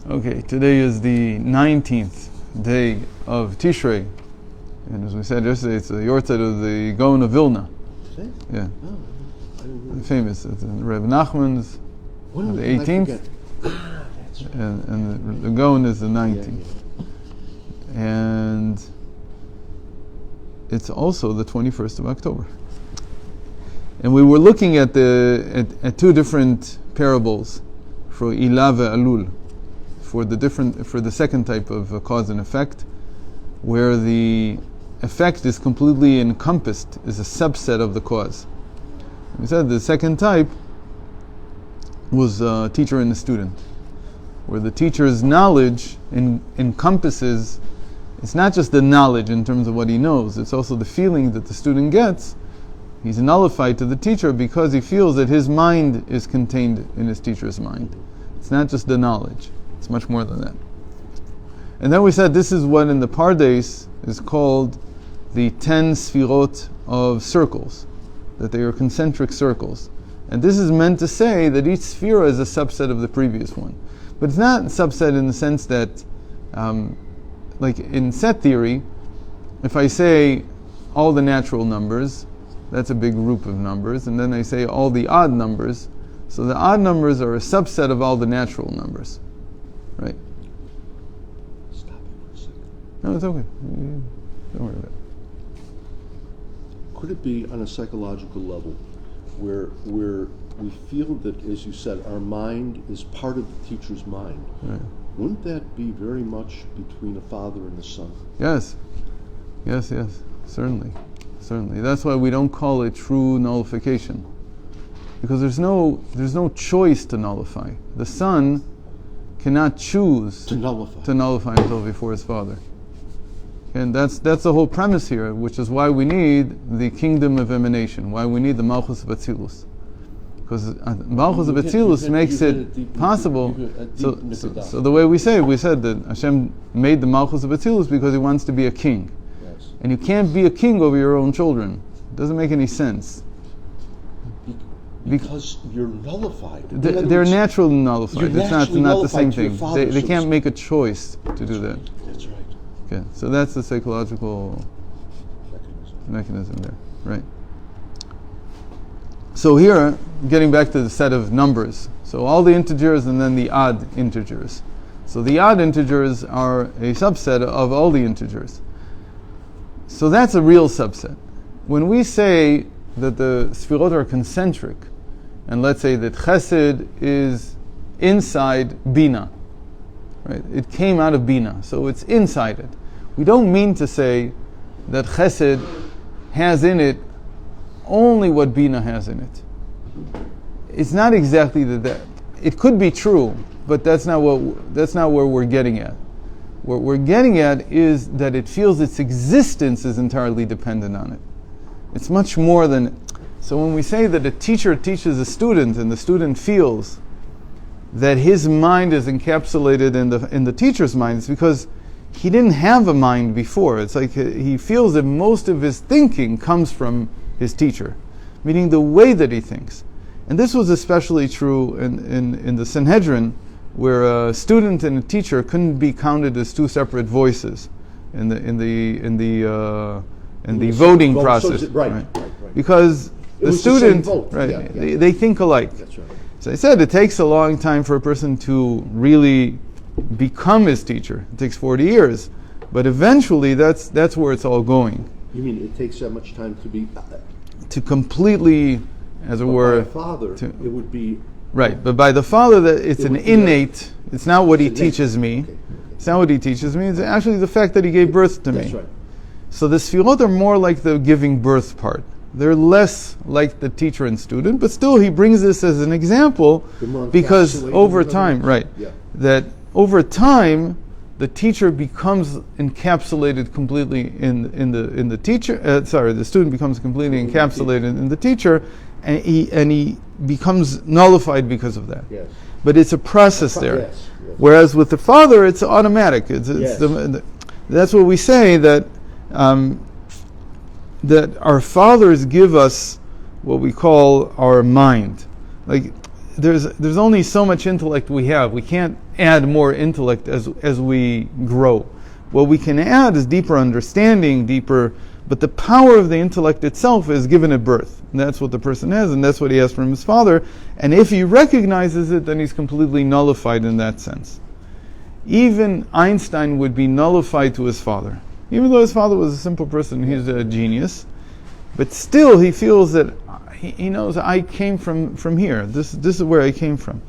Okay, today is the 19th day of Tishrei. And as we said yesterday, it's the Yortzeit of the Gaon of Vilna. Today? Yeah. Oh, I didn't know. Famous. It's in Reb Nachman's, When the did I 18th. forget? That's right. And the Gaon is the 19th. Yeah. And it's also the 21st of October. And we were looking at at two different parables for Ilah ve'alul, for the second type of cause and effect, where the effect is completely encompassed, is a subset of the cause. We said the second type was a teacher and a student, where the teacher's knowledge encompasses, it's not just the knowledge in terms of what he knows, it's also the feeling that the student gets. He's nullified to the teacher because he feels that his mind is contained in his teacher's mind. It's not just the knowledge. It's much more than that. And then we said this is what in the Pardes is called the 10 sfirot of circles, that they are concentric circles. And this is meant to say that each sphera is a subset of the previous one. But it's not a subset in the sense that, like in set theory, if I say all the natural numbers, that's a big group of numbers, and then I say all the odd numbers, so the odd numbers are a subset of all the natural numbers. Right? Stop it for a second. No, it's okay. Don't worry about it. Could it be on a psychological level where we feel that, as you said, our mind is part of the teacher's mind? Right. Wouldn't that be very much between a father and a son? Yes. Yes, certainly. Certainly. That's why we don't call it true nullification. Because there's no choice to nullify. The son cannot choose To nullify. himself before his father. And that's the whole premise here, which is why we need the kingdom of emanation, why we need the Malchus of Atzilus. Because Malchus of Atzilus makes it possible. So the way we said that Hashem made the Malchus of Atzilus because he wants to be a king. Yes. And you can't be a king over your own children. It doesn't make any sense. Because you're nullified. They're naturally nullified. It's not the same thing. They can't make a choice to do that. That's right. Okay, so that's the psychological mechanism there, right? So here, getting back to the set of numbers, so all the integers and then the odd integers. So the odd integers are a subset of all the integers. So that's a real subset. When we say that the sfirot are concentric, and let's say that Chesed is inside Bina, right? It came out of Bina, so it's inside it. We don't mean to say that Chesed has in it only what Bina has in it. It's not exactly that. It could be true, but that's not where we're getting at. What we're getting at is that it feels its existence is entirely dependent on it. It's much more than. So when we say that a teacher teaches a student and the student feels that his mind is encapsulated in the teacher's mind, it's because he didn't have a mind before. It's like he feels that most of his thinking comes from his teacher, meaning the way that he thinks. And this was especially true in the Sanhedrin, where a student and a teacher couldn't be counted as two separate voices in the voting process, right? Because the student, right? They think alike. That's right. So I said it takes a long time for a person to really become his teacher. It takes 40 years, but eventually that's where it's all going. You mean it takes that much time to be to completely, as it were, by a father? It would be right. But by the father, that it's an innate. It's not what he teaches me. Okay. It's not what he teaches me. It's actually the fact that he gave birth to me. That's right. So the sfirot are more like the giving birth part. They're less like the teacher and student, but still he brings this as an example because over time, right, that over time the teacher becomes encapsulated completely in the teacher. The student becomes completely encapsulated in the teacher, and he becomes nullified because of that. Yes. But it's a process there. Yes. Whereas with the father, it's automatic. That's what we say that. That our fathers give us what we call our mind. Like there's only so much intellect we have. We can't add more intellect as we grow. What we can add is deeper understanding, but the power of the intellect itself is given at birth. And that's what the person has, and that's what he has from his father. And if he recognizes it, then he's completely nullified in that sense. Even Einstein would be nullified to his father. Even though his father was a simple person, he's a genius. But still, he feels that he knows I came from here. This is where I came from.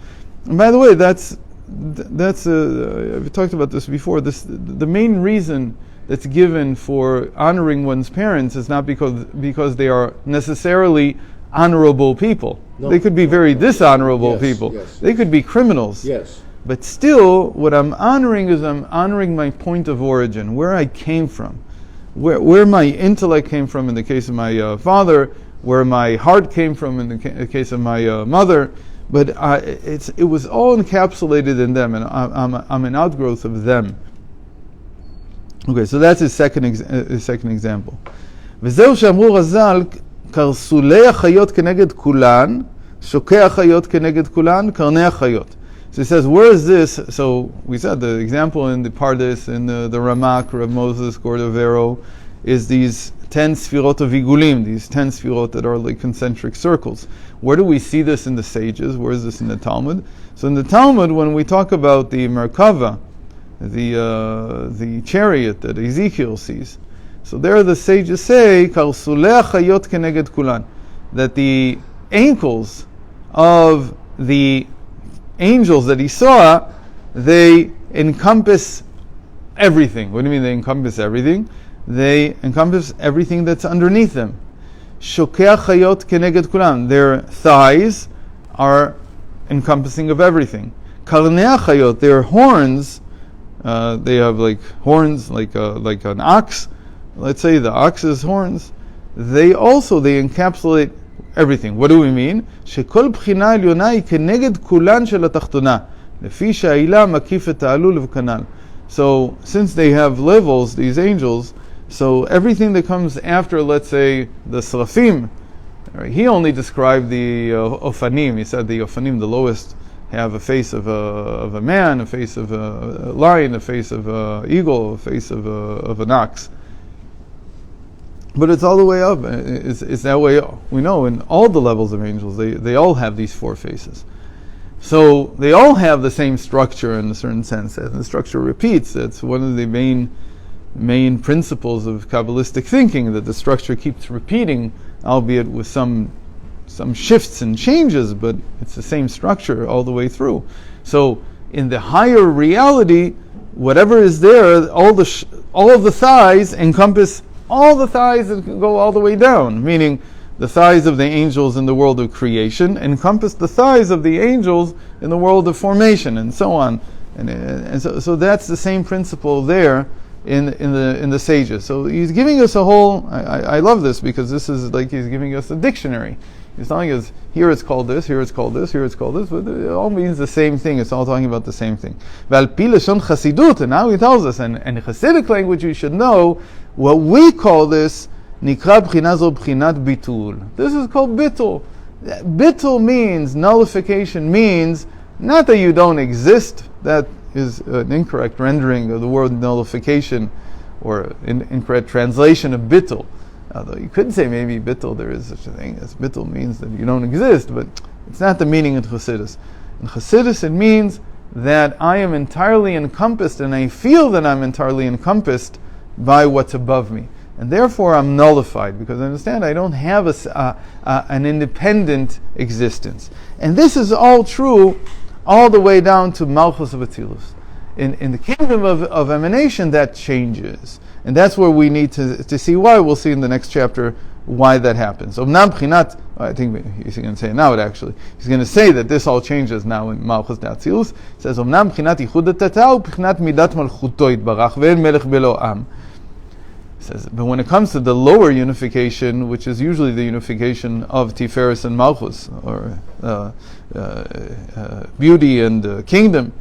And by the way, that's I've talked about this before. The main reason that's given for honoring one's parents is not because they are necessarily honorable people. No. They could be very dishonorable people. Yes. They could be criminals. Yes. But still, what I'm honoring is I'm honoring my point of origin, where I came from, where my intellect came from in the case of my father, where my heart came from in the case of my mother. But it was all encapsulated in them, and I'm an outgrowth of them. Okay, so that's his second example. וזהו שאמרו רז"ל, קרסולי החיות כנגד כולן, שוקי החיות כנגד כולן, קרני החיות. So he says, where is this? So we said the example in the Pardes, in the Ramak, Rav Moses, Cordovero, is these 10 sfirot of Igulim, these 10 sfirot that are like concentric circles. Where do we see this in the sages? Where is this in the Talmud? So in the Talmud, when we talk about the Merkava, the chariot that Ezekiel sees, so there the sages say, Karsulei chayot keneged kulan, that the ankles of the angels that he saw, they encompass everything. What do you mean they encompass everything? They encompass everything that's underneath them. Shokei chayot keneged kulan, their thighs are encompassing of everything. Karnei chayot, their horns, they have like horns, like an ox. Let's say the ox's horns. They encapsulate everything. What do we mean? Shekol bchina elyon היא כנגד כולן של התחתונה, לפי שהעילה מקיף את העלול וכנ"ל. So since they have levels, these angels, so everything that comes after, let's say, the Srafim, he only described the Ofanim. He said the Ofanim, the lowest, have a face of a man, a face of a lion, a face of an eagle, a face of an ox. But it's all the way up. It's that way. We know in all the levels of angels, they all have these four faces. So they all have the same structure in a certain sense, and the structure repeats. It's one of the main principles of Kabbalistic thinking, that the structure keeps repeating, albeit with some shifts and changes, but it's the same structure all the way through. So in the higher reality, whatever is there, all of the thighs encompass all the thighs that go all the way down, meaning the thighs of the angels in the world of creation encompass the thighs of the angels in the world of formation, and so on. And so that's the same principle there in the sages. So he's giving us a whole. I love this because this is like he's giving us a dictionary. He's telling us here it's called this, here it's called this, here it's called this, but it all means the same thing. It's all talking about the same thing. And now he tells us, and in Hasidic language you should know what we call this. Nikra b'china zo b'chinat bitul. This is called bitul. Bitul means nullification. Means not that you don't exist. That is an incorrect rendering of the word nullification, or an incorrect translation of bitul. Although you could say maybe bittul, there is such a thing as bittul means that you don't exist, but it's not the meaning in Chassidus. In Chassidus it means that I am entirely encompassed, and I feel that I'm entirely encompassed by what's above me. And therefore I'm nullified, because I understand I don't have an independent existence. And this is all true all the way down to Malchus of Atzilus. In the kingdom of emanation, that changes. And that's where we need to see why. We'll see in the next chapter why that happens. I think he's going to say it now, actually. He's going to say that this all changes now in Malchus Atzilus. It says, Omnam b'chinat yichud hatata u'b'chinat midat malchuto yitbarach ve'en melech belo am. Says, but when it comes to the lower unification, which is usually the unification of Tiferes and Malchus, or beauty and kingdom,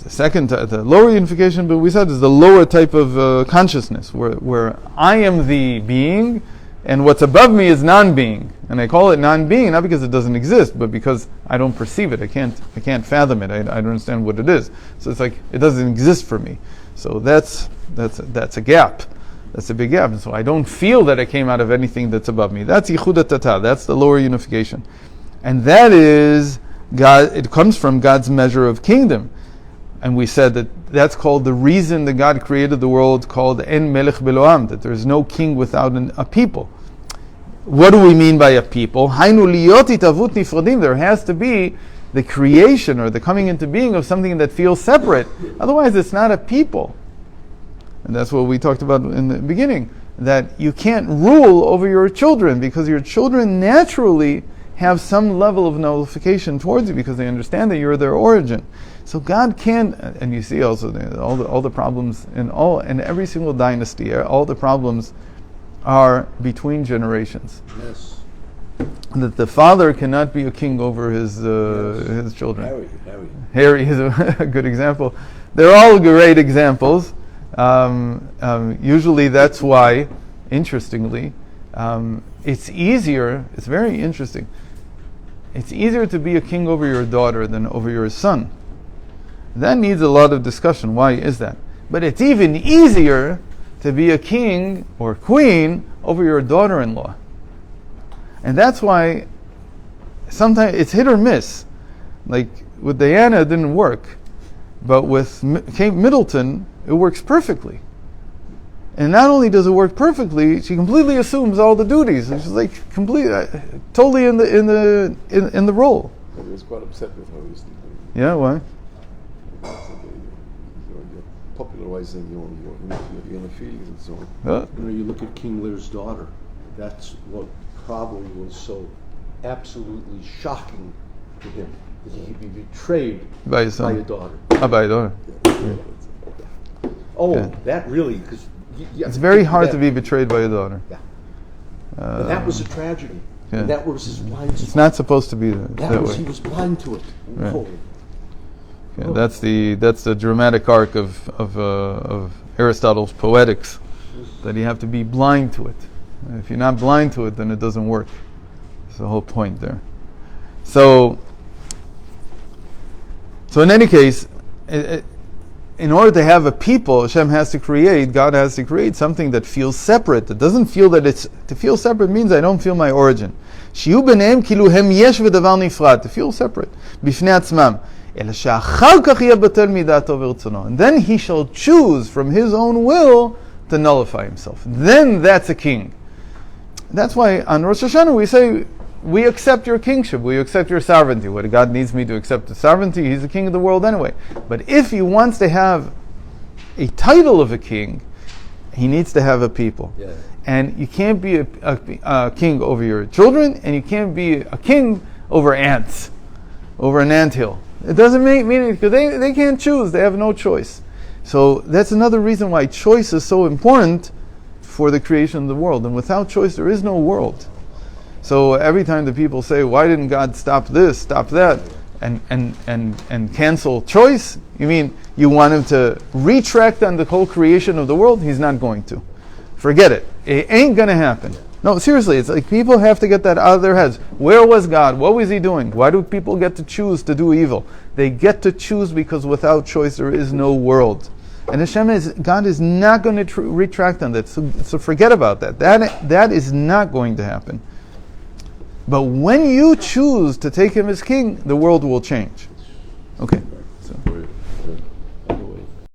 the lower unification, but we said is the lower type of consciousness, where I am the being, and what's above me is non-being. And I call it non-being not because it doesn't exist, but because I don't perceive it. I can't fathom it. I don't understand what it is. So it's like it doesn't exist for me. So that's a gap. That's a big gap. And so I don't feel that I came out of anything that's above me. That's yichud tata. That's the lower unification, and that is God. It comes from God's measure of kingdom. And we said that that's called the reason that God created the world, called En Melech Beloam, that there is no king without a people. What do we mean by a people? Hainu liyot itavut nifradim. There has to be the creation or the coming into being of something that feels separate. Otherwise, it's not a people. And that's what we talked about in the beginning, that you can't rule over your children because your children naturally have some level of nullification towards you because they understand that you're their origin. So God can, and you see also all the problems in every single dynasty, all the problems are between generations. Yes. That the father cannot be a king over his children. Harry is a good example. They're all great examples. Usually that's why, interestingly, it's easier, it's very interesting, it's easier to be a king over your daughter than over your son. That needs a lot of discussion. Why is that? But it's even easier to be a king or queen over your daughter-in-law. And that's why sometimes it's hit or miss. Like with Diana it didn't work, but with Kate Middleton it works perfectly. And not only does it work perfectly, she completely assumes all the duties. And she's like totally in the role. I was quite upset with her recently. Yeah, why? You're popularizing your inner feelings and so on. Huh? You look at King Lear's daughter. That's what probably was so absolutely shocking to him, that he'd be betrayed By his son. by a daughter. By a daughter. Oh, Yeah. that really, because It's very hard to be betrayed by a daughter. Yeah. But that was a tragedy. Yeah. And that was his blind It's spot. not supposed to be that way. He was blind to it. Right. Oh. Yeah, that's the dramatic arc of Aristotle's Poetics, that you have to be blind to it. If you're not blind to it, then it doesn't work. That's the whole point there. So in any case, in order to have a people, Hashem has to create, God has to create something that feels separate. That doesn't feel that it's, to feel separate means I don't feel my origin. שיהיו ביניהם כאילו הם יש ודבר נפרד. To feel separate. בפני עצמם. אלא שאחר כך יבטל מדעתו ורצונו. And then he shall choose from his own will to nullify himself. Then that's a king. That's why on Rosh Hashanah we say, we accept your kingship, we accept your sovereignty. What God needs me to accept the sovereignty, he's the king of the world anyway. But if he wants to have a title of a king, he needs to have a people. Yeah. And you can't be a king over your children, and you can't be a king over ants, over an anthill. It doesn't mean it, because they can't choose, they have no choice. So that's another reason why choice is so important for the creation of the world. And without choice, there is no world. So every time the people say, why didn't God stop this, stop that, and cancel choice, you mean you want him to retract on the whole creation of the world? He's not going to. Forget it. It ain't going to happen. No, seriously, it's like people have to get that out of their heads. Where was God? What was he doing? Why do people get to choose to do evil? They get to choose because without choice there is no world. And God is not going to retract on that. So forget about that. That is not going to happen. But when you choose to take him as king, the world will change. Okay.